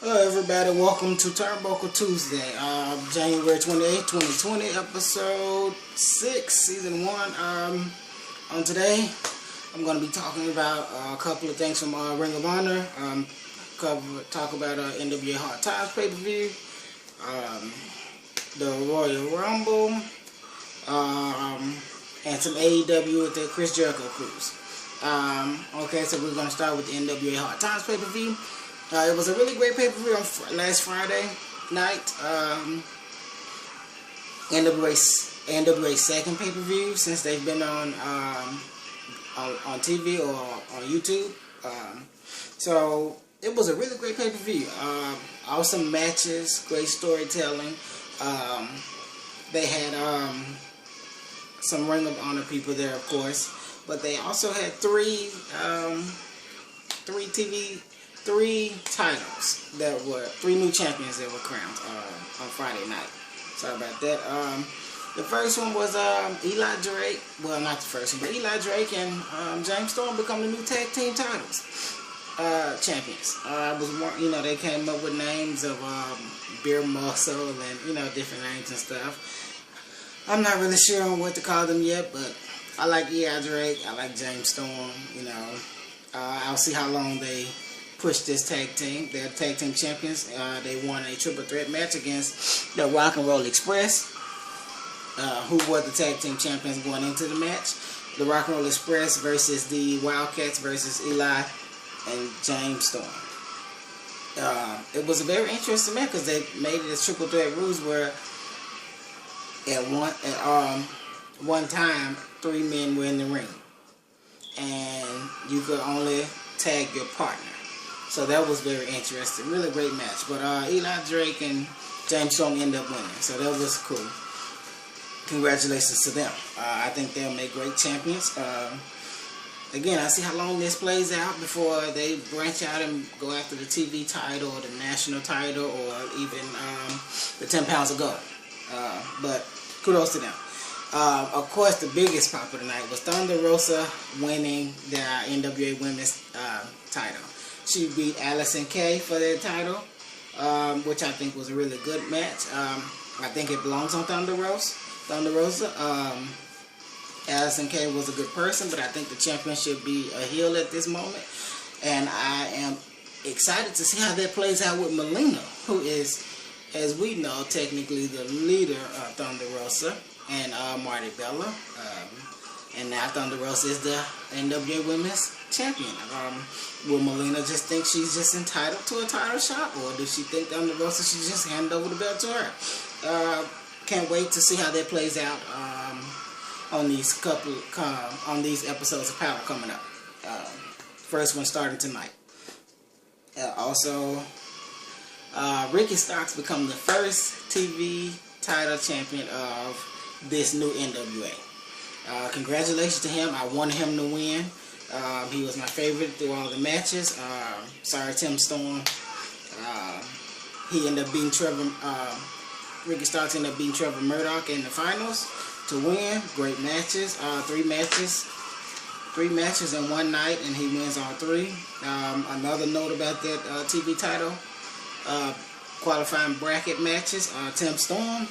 Hello everybody, welcome to Turnbuckle Tuesday, January 28, 2020, episode 6, season 1. On today, I'm going to be talking about a couple of things from Ring of Honor, talk about NWA Hard Times pay-per-view, the Royal Rumble, and some AEW with the Chris Jericho cruise. Okay, so we're going to start with the NWA Hard Times pay-per-view. It was a really great pay-per-view on last Friday night. NWA's second pay-per-view since they've been on TV or on YouTube. So it was a really great pay-per-view. Awesome matches, great storytelling. They had some Ring of Honor people there, of course, but they also had three titles that were three new champions that were crowned on Friday night. Sorry about that. The first one was Eli Drake. Well, not the first one, but Eli Drake and James Storm become the new tag team titles champions. They came up with names of Beer Muscle and different names and stuff. I'm not really sure on what to call them yet, but I like Eli Drake. I like James Storm. I'll see how long they push this tag team. They're tag team champions. They won a triple threat match against the Rock and Roll Express, who were the tag team champions going into the match. The Rock and Roll Express versus the Wildcats versus Eli and James Storm. It was a very interesting match because they made it a triple threat rules where at one time 3 men were in the ring and you could only tag your partner. So that was very interesting. Really great match. But Eli Drake and James Storm end up winning. So that was cool. Congratulations to them. I think they'll make great champions. Again, I see how long this plays out before they branch out and go after the TV title or the national title or even the 10 pounds of gold. But kudos to them. Of course, the biggest pop of the night was Thunder Rosa winning the NWA Women's title. She beat Allison Kay for their title, which I think was a really good match. I think it belongs on Thunder Rosa. Allison Kay was a good person, but I think the champion should be a heel at this moment. And I am excited to see how that plays out with Melina, who is, as we know, technically the leader of Thunder Rosa, and Marty Bella. And now Thunder Rosa is the NWA Women's Champion. Will Melina just think she's just entitled to a title shot, or does she think Thunder Rosa should just hand over the belt to her? Can't wait to see how that plays out on these episodes of Power coming up. First one starting tonight. Also, Ricky Starks become the first TV title champion of this new NWA. Congratulations to him. I wanted him to win. He was my favorite through all the matches. Sorry, Tim Storm. He ended up beating Ricky Starks ended up beating Trevor Murdoch in the finals to win. Great matches. Three matches in one night, and he wins all three. Another note about that TV title, qualifying bracket matches. Tim Storm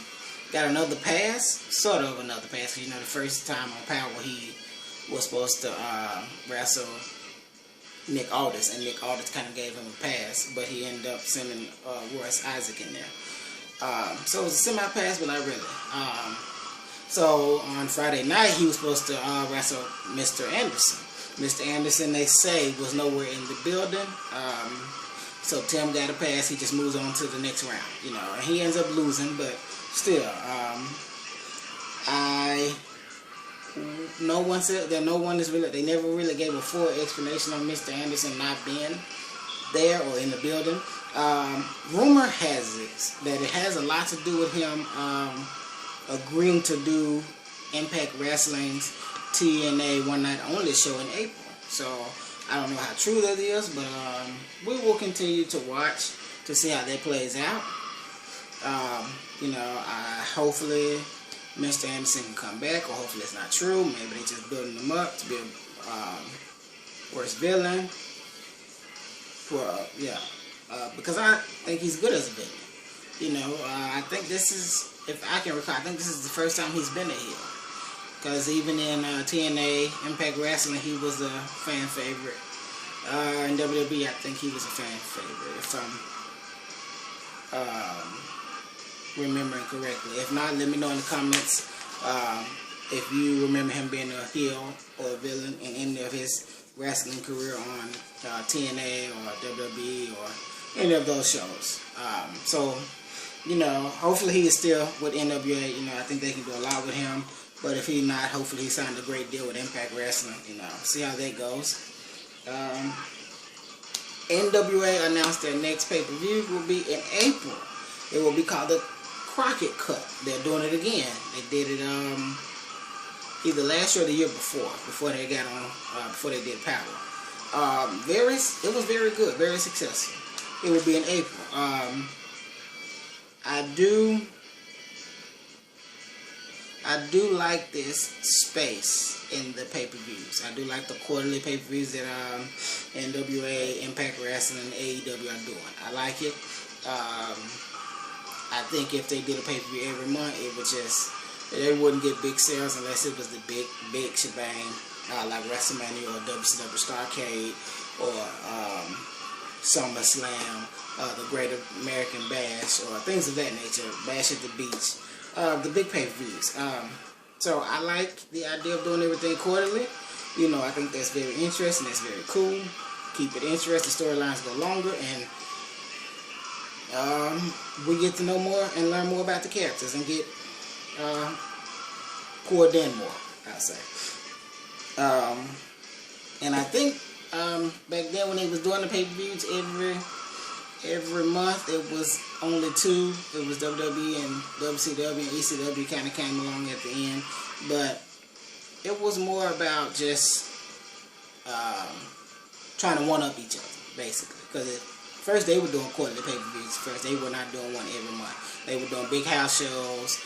got another pass, sort of another pass, because the first time on Power he was supposed to wrestle Nick Aldis, and Nick Aldis kind of gave him a pass, but he ended up sending Royce Isaac in there. So it was a semi-pass, but not really. So on Friday night he was supposed to wrestle Mr. Anderson. Mr. Anderson, they say, was nowhere in the building. So Tim got a pass, he just moves on to the next round, and he ends up losing, but still, no one said that they never really gave a full explanation on Mr. Anderson not being there or in the building. Rumor has it that it has a lot to do with him agreeing to do Impact Wrestling's TNA One Night Only show in April. So I don't know how true that is, but we will continue to watch to see how that plays out. Hopefully Mr. Anderson can come back, or hopefully it's not true. Maybe they're just building him up to be a worse villain. because I think he's good as a villain. You know, I think this is, if I can recall, I think this is the first time he's been a heel. Because even in TNA, Impact Wrestling, he was a fan favorite. In WWE, I think he was a fan favorite, if I'm remembering correctly. If not, let me know in the comments if you remember him being a heel or a villain in any of his wrestling career on TNA or WWE or any of those shows. So, you know, hopefully he is still with NWA. You know, I think they can do a lot with him. But if he's not, hopefully he signed a great deal with Impact Wrestling. You know, see how that goes. NWA announced their next pay-per-view will be in April. It will be called the Crockett Cup. They're doing it again. They did it either last year or the year before they got on, before they did Power. It was very good, very successful. It will be in April. I do like this space in the pay-per-views. I do like the quarterly pay-per-views that NWA, Impact Wrestling, and AEW are doing. I like it. I think if they did a pay-per-view every month, it would just, they wouldn't get big sales unless it was the big shebang, like WrestleMania or WCW Starrcade or SummerSlam, the Great American Bash, or things of that nature, Bash at the Beach. The big pay-per-views. So I like the idea of doing everything quarterly. You know, I think that's very interesting. That's very cool. Keep it interesting. Storylines go longer, and we get to know more and learn more about the characters and get poured in more, I'll say. And I think back then when they was doing the pay-per-views every month, it was only two. It was WWE and WCW, and ECW kind of came along at the end. But it was more about just trying to one-up each other, basically. Because first they were doing quarterly pay-per-views. First they were not doing one every month. They were doing big house shows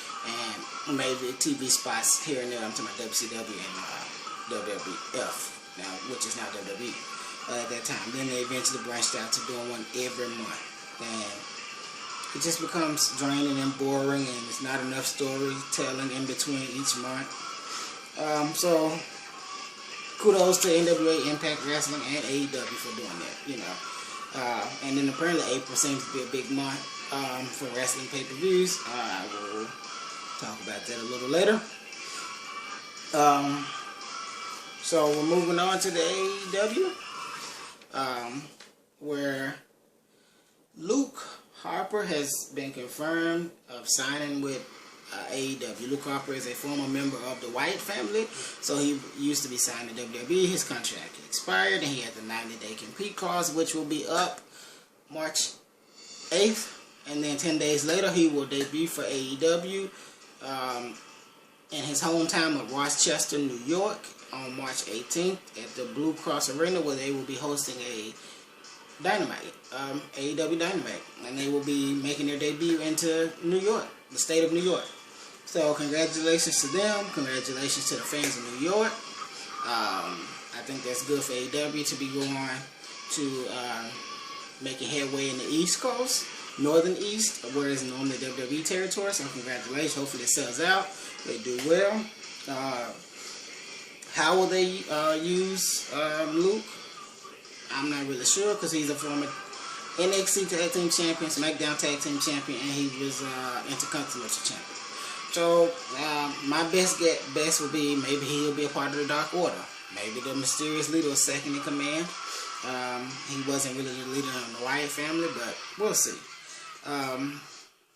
and maybe TV spots here and there. I'm talking about WCW and WWF now, which is now WWE. At that time. Then they eventually branched out to doing one every month. And it just becomes draining and boring, and there's not enough storytelling in between each month. So kudos to NWA, Impact Wrestling, and AEW for doing that, you know. And then apparently April seems to be a big month for wrestling pay-per-views. I will talk about that a little later. So we're moving on to the AEW. Where Luke Harper has been confirmed of signing with AEW. Luke Harper is a former member of the Wyatt family, so he used to be signed to WWE. His contract expired, and he had the 90-day compete clause, which will be up March 8th, and then 10 days later he will debut for AEW in his hometown of Rochester, New York, on March 18th at the Blue Cross Arena, where they will be hosting a Dynamite, AEW Dynamite, and they will be making their debut into New York, the state of New York. So congratulations to them, congratulations to the fans of New York. I think that's good for AEW to be going to making headway in the East Coast, Northern East, whereas normally WWE territory. So congratulations, hopefully it sells out, they do well. How will they use Luke? I'm not really sure, because he's a former NXT Tag Team Champion, SmackDown Tag Team Champion, and he was Intercontinental Champion. So my best would be maybe he'll be a part of the Dark Order. Maybe the mysterious leader or second in command. He wasn't really the leader in the Wyatt family, but we'll see.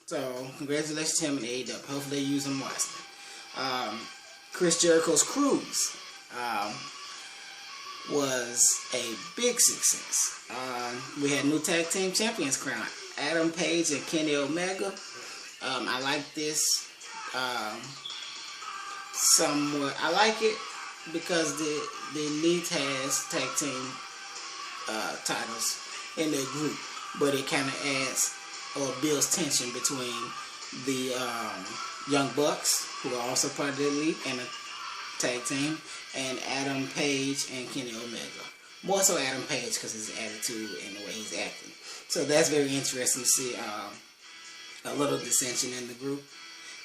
So congratulations to him in AEW. Hopefully they use him wisely. Chris Jericho's Cruise was a big success. We had new tag team champions crowned, Adam Page and Kenny Omega. I like this somewhat. I like it because the Elite has tag team titles in their group, but it kind of adds or builds tension between the Young Bucks, who are also part of the Elite and a tag team, and Adam Page and Kenny Omega. More so Adam Page because his attitude and the way he's acting. So that's very interesting to see a little dissension in the group.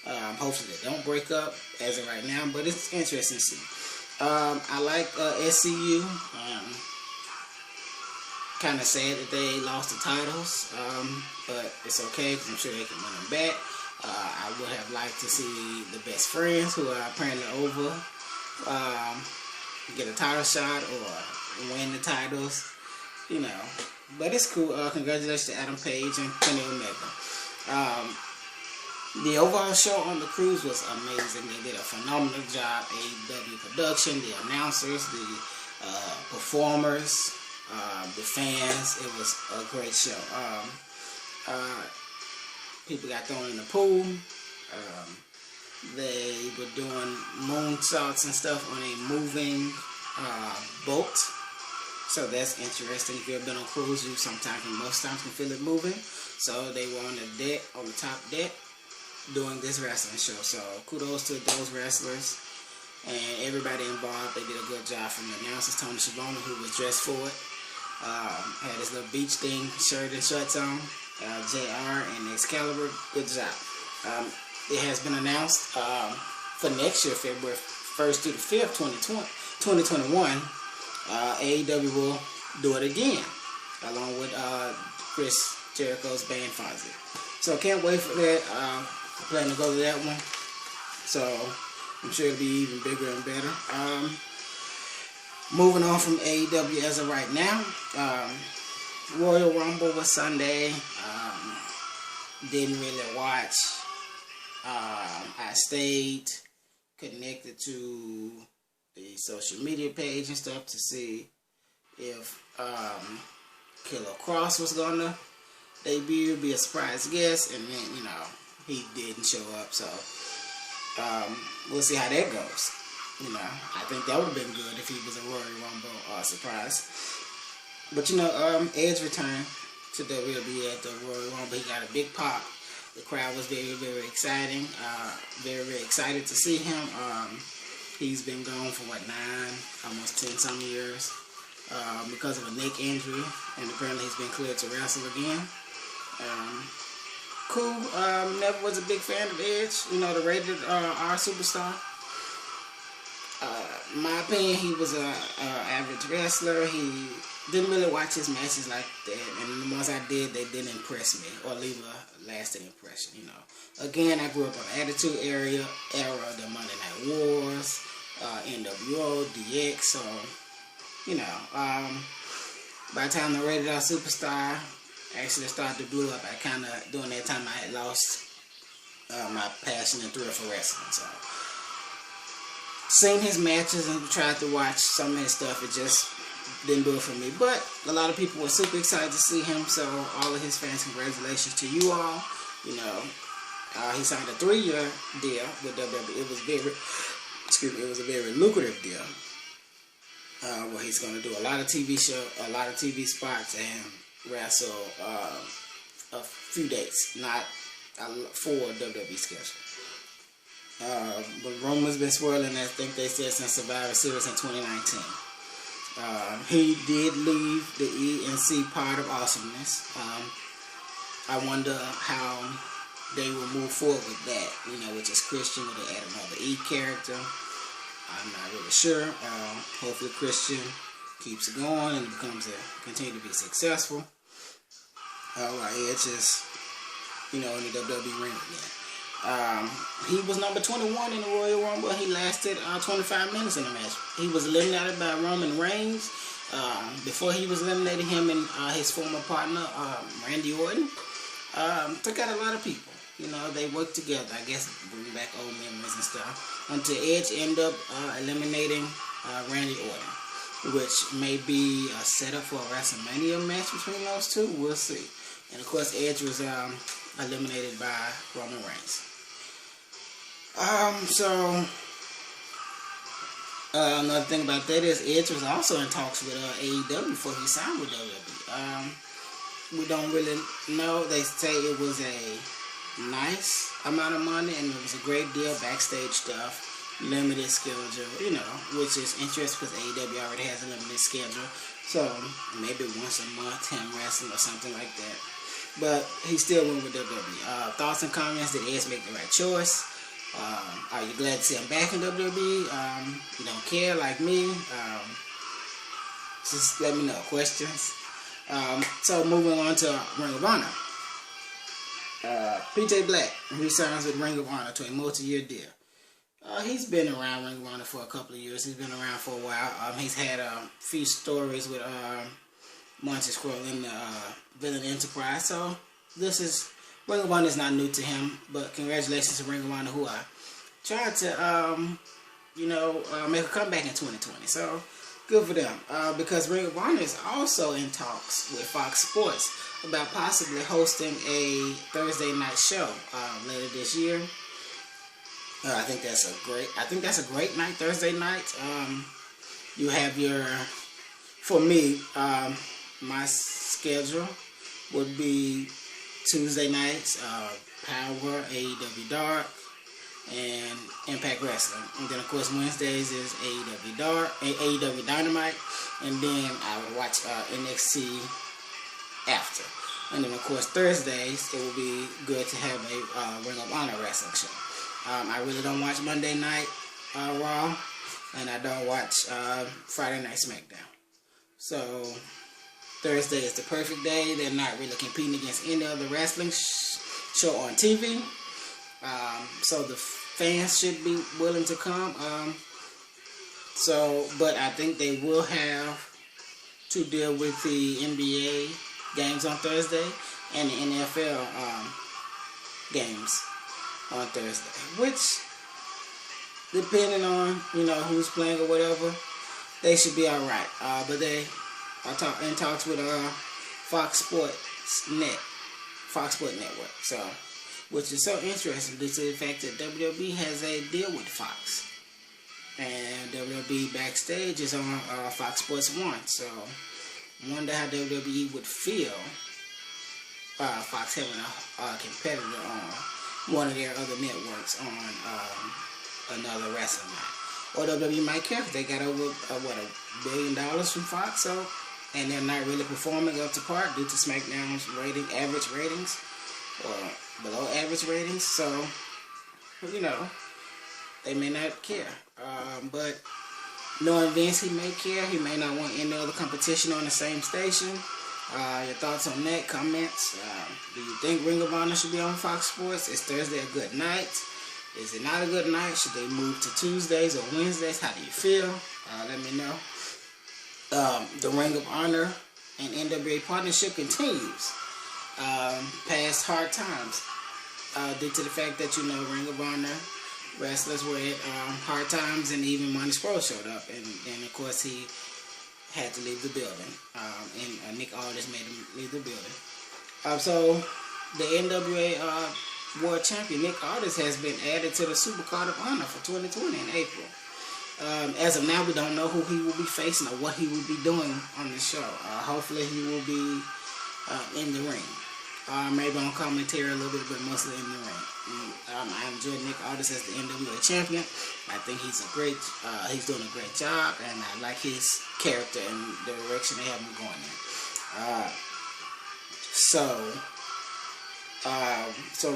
Hopefully they don't break up as of right now, but it's interesting to see. I like SCU. Kind of sad that they lost the titles, but it's okay because I'm sure they can win them back. I would have liked to see the Best Friends, who are apparently over, get a title shot or win the titles, you know. But it's cool. Congratulations to Adam Page and Kenny Omega. The overall show on the cruise was amazing. They did a phenomenal job. AEW production, the announcers, the performers, the fans. It was a great show. People got thrown in the pool. They were doing moonsaults and stuff on a moving boat. So that's interesting. If you've ever been on a cruise, you sometimes and most times can feel it moving. So they were on the deck, on the top deck, doing this wrestling show. So kudos to those wrestlers and everybody involved. They did a good job from the announcers. Tony Schiavone, who was dressed for it, had his little beach thing, shirt and shorts on. JR and Excalibur, good job. It has been announced for next year, February 1st through the 5th, 2021, AEW will do it again, along with Chris Jericho's band Fozzy. So can't wait for that. I plan to go to that one. So I'm sure it'll be even bigger and better. Moving on from AEW as of right now. Royal Rumble was Sunday. Didn't really watch. I stayed connected to the social media page and stuff to see if Killer Cross was gonna debut, be a surprise guest, and then, you know, he didn't show up. So we'll see how that goes. You know, I think that would have been good if he was a Royal Rumble surprise. But you know, Edge returned to WWE at the Royal Rumble. He got a big pop. The crowd was very, very exciting. Very, very excited to see him. He's been gone for what, 9, almost 10 some years because of a neck injury, and apparently he's been cleared to wrestle again. Cool. Never was a big fan of Edge. You know, the rated R superstar. In my opinion, he was an average wrestler. He didn't really watch his matches like that, and the ones I did, they didn't impress me or leave a lasting impression. You know, again, I grew up on the Attitude era, the Monday Night Wars, NWO, DX. So, you know, by the time the rated R superstar actually started to blow up, I kind of, during that time, I had lost my passion and thrill for wrestling. So, seen his matches and tried to watch some of his stuff. It just didn't do it for me. But a lot of people were super excited to see him. So all of his fans, congratulations to you all. You know, he signed a 3-year deal with WWE. It was very, it was a very lucrative deal. Where he's going to do a lot of TV spots and wrestle a few dates, not a full WWE schedule. But rumors been swirling, I think they said, since Survivor Series in 2019. He did leave the E and C part of Awesomeness. I wonder how they will move forward with that, you know, which is Christian. Will they add another E character? I'm not really sure. Hopefully Christian keeps it going and continue to be successful. Edge is, you know, in the WWE ring again. He was number 21 in the Royal Rumble. He lasted 25 minutes in the match. He was eliminated by Roman Reigns. Before he was eliminated, him and his former partner, Randy Orton, took out a lot of people. You know, they worked together, I guess, bringing back old memories and stuff, until Edge ended up eliminating Randy Orton, which may be a setup for a WrestleMania match between those two. We'll see. And of course, Edge was eliminated by Roman Reigns. Another thing about that is Edge was also in talks with AEW before he signed with WWE. We don't really know. They say it was a nice amount of money and it was a great deal, backstage stuff. limited schedule, you know, which is interesting because AEW already has a limited schedule. So maybe once a month him wrestling or something like that. But he still went with WWE. Thoughts and comments, did Edge make the right choice? Are you glad to see him back in WWE? You don't care like me? Just let me know. Questions? So moving on to Ring of Honor. PJ Black resigns with Ring of Honor to a multi-year deal. He's been around Ring of Honor for a couple of years. He's been around for a while. He's had a few stories with Monty Scurll in the Villain Enterprise. So this is, Ring of Honor is not new to him. But congratulations to Ring of Honor, who tried to make a comeback in 2020. So good for them. Because Ring of Honor is also in talks with Fox Sports about possibly hosting a Thursday night show later this year. I think that's a great night, Thursday night. You have your, for me, my schedule would be Tuesday nights, POWERRR, AEW Dark, and Impact Wrestling. And then of course Wednesdays is AEW Dark, AEW Dynamite, and then I would watch NXT after. And then of course Thursdays it would be good to have a Ring of Honor wrestling show. I really don't watch Monday Night Raw, and I don't watch Friday Night SmackDown. So Thursday is the perfect day. They're not really competing against any other wrestling show on TV. So the fans should be willing to come. But I think they will have to deal with the NBA games on Thursday and the NFL games on Thursday, which, depending on who's playing or whatever, they should be all right. But they are in talks with Fox Sports Network. So, which is so interesting due to the fact that WWE has a deal with Fox, and WWE Backstage is on Fox Sports 1. So, wonder how WWE would feel Fox having a competitor on one of their other networks on another wrestling night. Or WWE might care because they got over $1 billion from Fox, so, and they're not really performing up to par due to SmackDown's average ratings or below average ratings. So they may not care. But knowing Vince, he may care. He may not want any other competition on the same station. Your thoughts on that? Comments? Do you think Ring of Honor should be on Fox Sports? Is Thursday a good night? Is it not a good night? Should they move to Tuesdays or Wednesdays? How do you feel? Let me know. The Ring of Honor and NWA partnership continues past hard times due to the fact that Ring of Honor wrestlers were at hard times, and even Monty Scurll showed up, and of course he had to leave the building, and Nick Aldis made him leave the building. So the NWA World Champion Nick Aldis has been added to the Super Card of Honor for 2020 in April. As of now, we don't know who he will be facing or what he will be doing on the show. Hopefully he will be in the ring. Maybe on commentary a little bit, but mostly in the ring. I enjoy Nick Aldis as the NWA champion. I think he's he's doing a great job, and I like his character and the direction they have him going in. So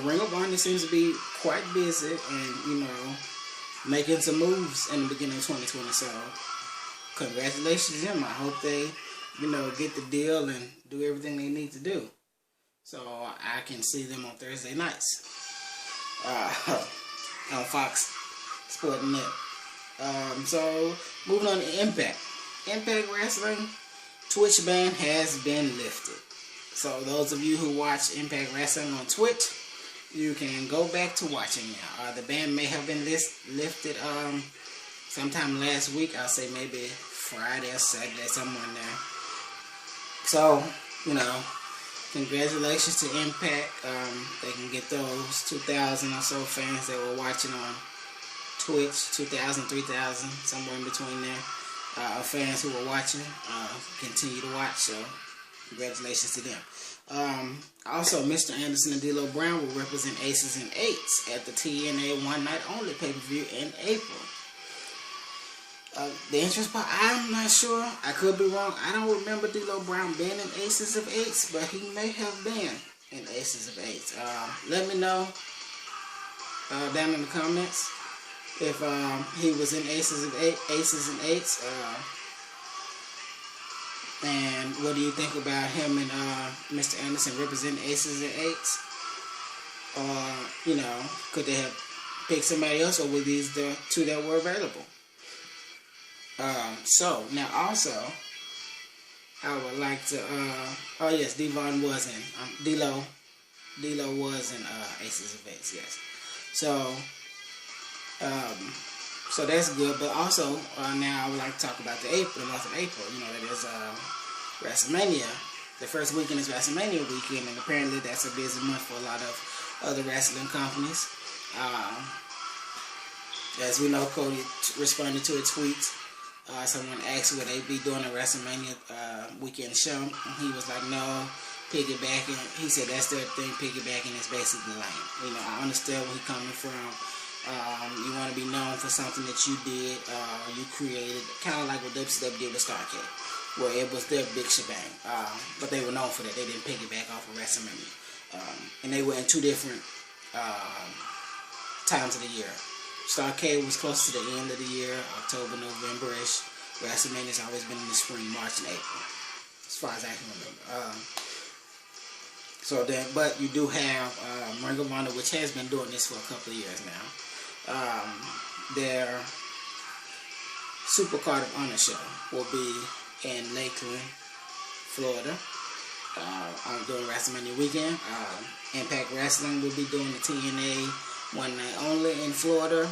Ring of Honor seems to be quite busy, and making some moves in the beginning of 2020. So congratulations to them. I hope they get the deal and do everything they need to do, so I can see them on Thursday nights on Fox Sports Net. So moving on to Impact Wrestling, Twitch ban has been lifted. So those of you who watch Impact Wrestling on Twitch, you can go back to watching now. The ban may have been lifted sometime last week. I'll say maybe Friday or Saturday, somewhere in there. So, congratulations to Impact. They can get those 2,000 or so fans that were watching on Twitch, 2,000, 3,000, somewhere in between there, fans who were watching, continue to watch. So congratulations to them. Also, Mr. Anderson and D'Lo Brown will represent Aces and Eights at the TNA One Night Only pay-per-view in April. The entrance part, I'm not sure. I could be wrong. I don't remember D'Lo Brown being in Aces of Eights, but he may have been in Aces of Eights. Let me know down in the comments if he was in Aces and Eights. And what do you think about him and Mr. Anderson representing Aces and Eights? Or, you know, could they have picked somebody else, or were these the two that were available? So, now also, I would like to, oh yes, Devon was in, D'Lo was in Aces of Eights, yes. So, so that's good, but also, now I would like to talk about the month of April. You know, that is WrestleMania. The first weekend is WrestleMania weekend, and apparently that's a busy month for a lot of other wrestling companies. As we know, Cody responded to a tweet. Someone asked would they be doing a WrestleMania weekend show. He was like, no, piggybacking. He said that's their thing, piggybacking is basically lame. You know, I understand where he's coming from. You want to be known for something that you did, you created, kind of like what WCW did with Starrcade, where it was their big shebang. But they were known for that. They didn't piggyback off of WrestleMania. And they were in two different times of the year. Starrcade was close to the end of the year, October, November-ish. WrestleMania's always been in the spring, March and April, as far as I can remember. So then, but you do have Ring of Honor, which has been doing this for a couple of years now. Their Supercard of Honor show will be in Lakeland, Florida, during WrestleMania weekend. Impact Wrestling will be doing the TNA One Night Only in Florida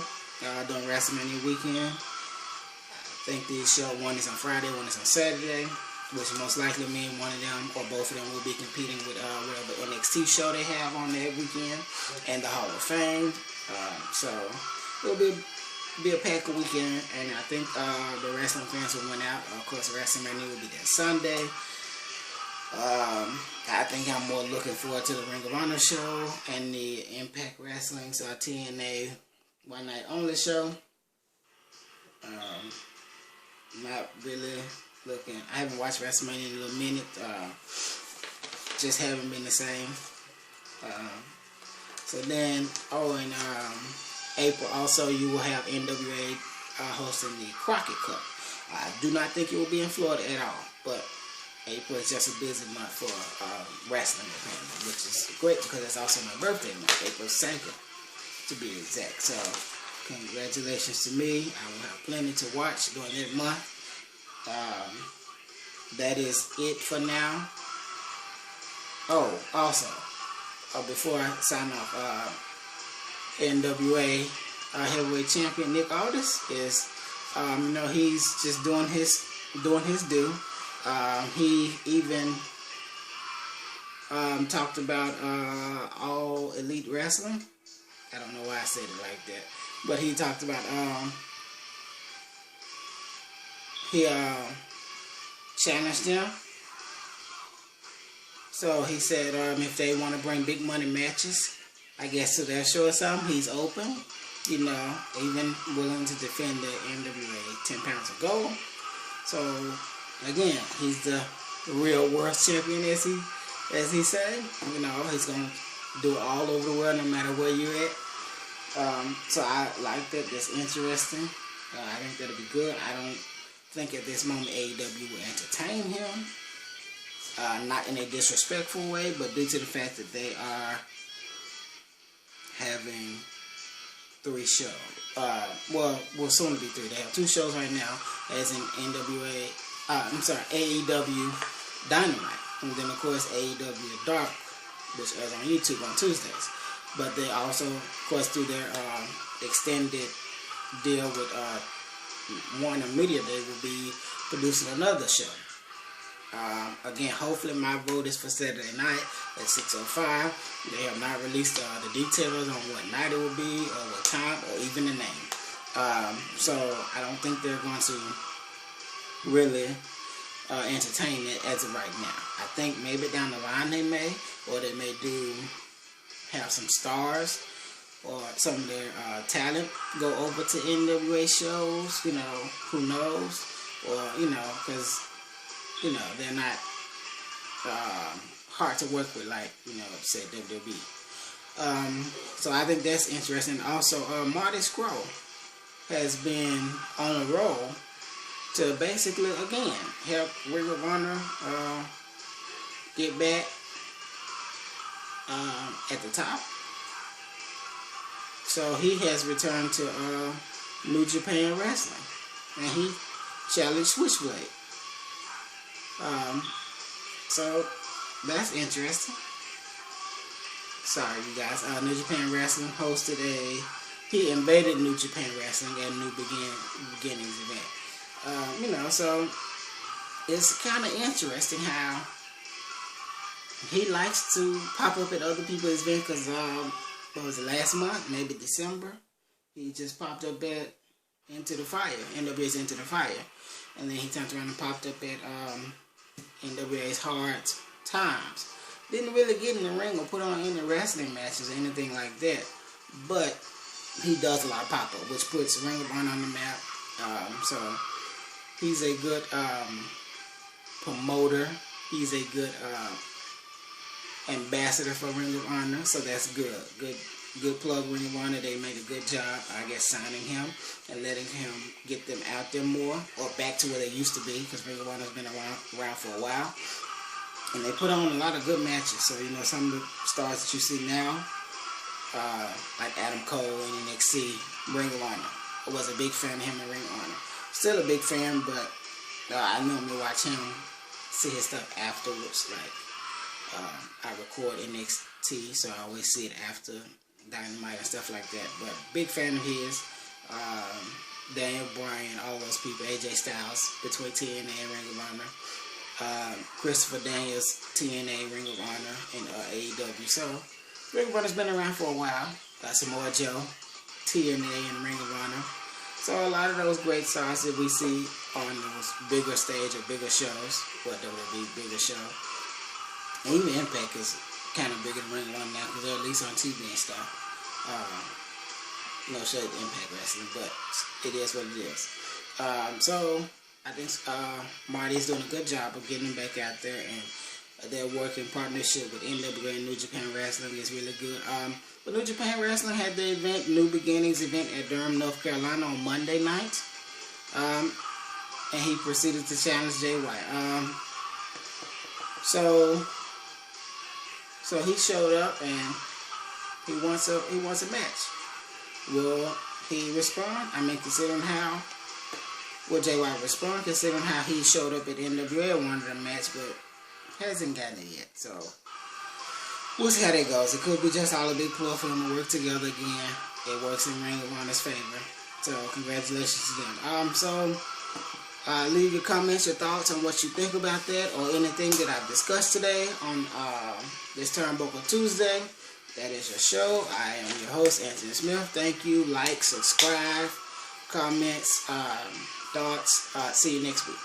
during WrestleMania weekend. I think these show, one is on Friday, one is on Saturday, which most likely mean one of them or both of them will be competing with whatever NXT show they have on that weekend and the Hall of Fame. So it'll be a packed weekend, and I think the wrestling fans will win out. Of course, WrestleMania will be that Sunday. I think I'm more looking forward to the Ring of Honor show and the Impact Wrestling TNA One Night Only show. Not really looking. I haven't watched WrestleMania in a little minute. Just haven't been the same. So then, in April also you will have NWA hosting the Crockett Cup. I do not think it will be in Florida at all, but April is just a busy month for wrestling, which is great because it's also my birthday month, April 2nd to be exact. So congratulations to me. I will have plenty to watch during that month. That is it for now. Oh, also, before I sign off, NWA heavyweight champion Nick Aldis is, he's just doing his due. He even talked about All Elite Wrestling. I don't know why I said it like that, but he talked about he challenged them. So he said if they want to bring big money matches, I guess to their show or something, he's open. Even willing to defend the NWA 10 pounds of gold. So again, he's the real world champion, as he said. He's gonna do it all over the world, no matter where you're at. So I like that. That's interesting. I think that'll be good. I don't think at this moment AEW will entertain him. Not in a disrespectful way, but due to the fact that they are having 3 shows. Will soon be 3. They have 2 shows right now, as in AEW Dynamite, and then of course AEW Dark, which is on YouTube on Tuesdays. But they also, of course, through their extended deal with Warner Media, they will be producing another show. Again, hopefully my vote is for Saturday night at 6:05. They have not released the details on what night it will be, or what time, or even the name. So I don't think they're going to really entertainment as of right now. I think maybe down the line they may, or they may have some stars or some of their talent go over to NWA shows, you know, who knows, or, you know, because, you know, they're not hard to work with like, you know, say WWE. So I think that's interesting. Also, Marty SCURLL has been on a roll to basically, again, help Ring of Honor get back at the top. So he has returned to New Japan Wrestling, and he challenged Switchblade. So that's interesting. Sorry, you guys. New Japan Wrestling hosted he invaded New Japan Wrestling at New Beginnings event. You know, so it's kind of interesting how he likes to pop up at other people's events. Because what was it, last month, maybe December, he just popped up at Into the Fire, NWA's Into the Fire, and then he turned around and popped up at NWA's Hard Times. Didn't really get in the ring or put on any wrestling matches or anything like that, but he does a lot of pop-up, which puts Ring of Honor on the map. So he's a good promoter. He's a good ambassador for Ring of Honor, so that's good. Good plug, Ring of Honor. They made a good job, I guess, signing him and letting him get them out there more, or back to where they used to be, because Ring of Honor's been around for a while. And they put on a lot of good matches. So, you know, some of the stars that you see now, like Adam Cole in NXT, Ring of Honor. I was a big fan of him in Ring of Honor. Still a big fan, but I normally watch him, see his stuff afterwards. Like, I record NXT, so I always see it after Dynamite and stuff like that. But big fan of his. Daniel Bryan, all those people, AJ Styles, between TNA and Ring of Honor. Christopher Daniels, TNA, Ring of Honor, and AEW. So, Ring of Honor's been around for a while. Samoa Joe, TNA, and Ring of Honor. So, a lot of those great stars that we see on those bigger stage or bigger shows, what WWE bigger show. And even Impact is kind of bigger than Ring of Honor now, because they're at least on TV and stuff. No shade to Impact Wrestling, but it is what it is. So, I think Marty's doing a good job of getting them back out there, and their work in partnership with NWA and New Japan Wrestling is really good. But New Japan Wrestling had the event, New Beginnings event at Durham, North Carolina on Monday night. And he proceeded to challenge Jay White. So he showed up and he wants a match. Will he respond? I mean, considering how will Jay White respond, considering how he showed up at NWA and wanted a match, but hasn't gotten it yet. So we'll see how that goes. It could be just all a big pull for them to work together again. It works in Ring of Honor's favor. So congratulations to them. Leave your comments, your thoughts on what you think about that, or anything that I've discussed today on this Turnbuckle Tuesday. That is your show. I am your host, Anthony Smith. Thank you. Like, subscribe, comments, thoughts. See you next week.